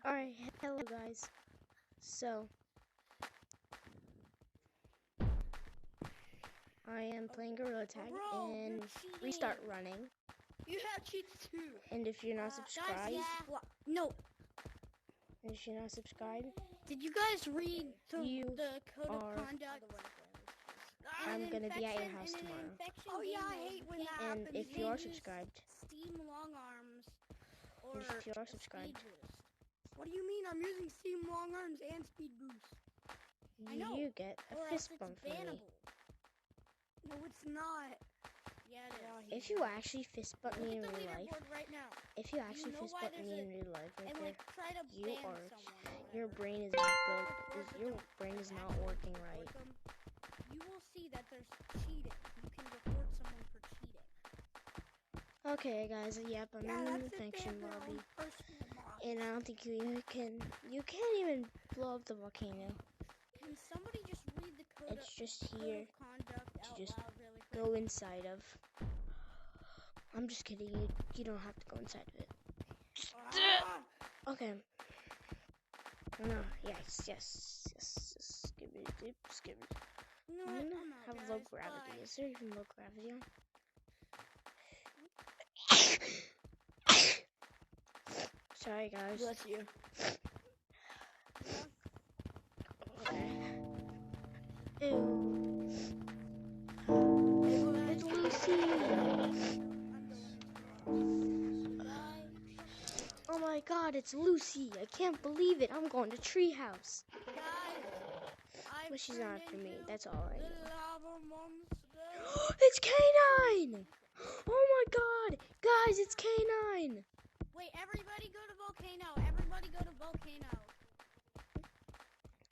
Alright, hello guys. So, I am playing Gorilla Tag and restart running. You have cheats too. And if you're not subscribed, No. and if you're not subscribed, Did you guys read the code of are- conduct? I'm gonna be at your house tomorrow. Oh yeah, I hate when that And happens. if you are subscribed, Steam long arms or and if you are subscribed, speed boost. What do you mean? I'm using Steam long arms and speed boost. I know. you get a Or fist else bump it's from me. bannable. No, it's not. Yeah, it is. If you actually fist bump me in Look at the real life, leaderboard right now. if you actually know fist why bump me there's in real life, right And there, like try to you ban are- someone. Or your whatever. brain is not built. Or Your don't brain is not actually working report right. them, you will see that there's cheating. You can report someone for cheating. Okay, guys. Yep, I'm in the that's if they infection have their lobby. own personal mod. And I don't think you can't even blow up the volcano. Can somebody just read the code It's just code here of conduct to out just loud really quick? go inside of. I'm just kidding. You don't have to go inside of it. Ah! Okay. No, yes. Skip it, skip it. You know I'm what? gonna I'm out, have guys. low gravity. Bye. Is there even low gravity on? Sorry, guys. Bless you. Okay. Ew. It's Lucy. Oh my God, it's Lucy. I can't believe it. I'm going to Treehouse. But she's not after me. That's all I know. It's K9! Oh my God. Guys, it's K9. Wait, everybody go to Volcano. Everybody go to Volcano.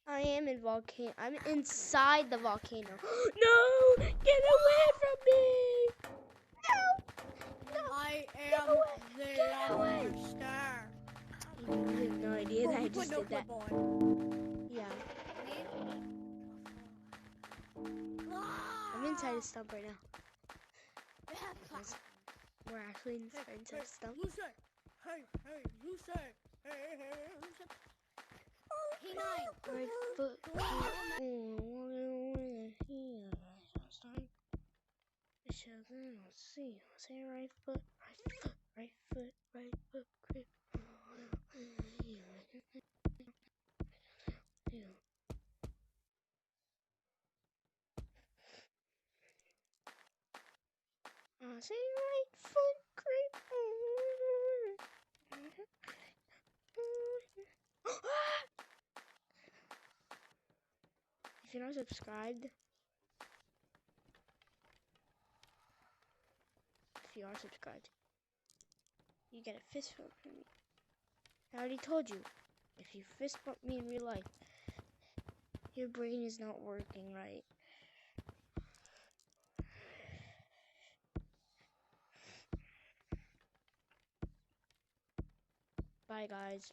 I am in volcano. I'm inside the volcano. No! Get away from me! No! I Get am away! the Get away! Lava Star. You have no idea that I just did that. Yeah. I'm inside a stump right now. Guys, we're actually inside a stump. Lucy! Hey, Lucy! Hey, Lucy! K9! Right foot. Let's see. Say right foot, right foot, right foot, grip. Say right foot, grip. If you're not subscribed, you get a fist bump from me. I already told you, if you fist bump me in real life, your brain is not working right. Bye, guys.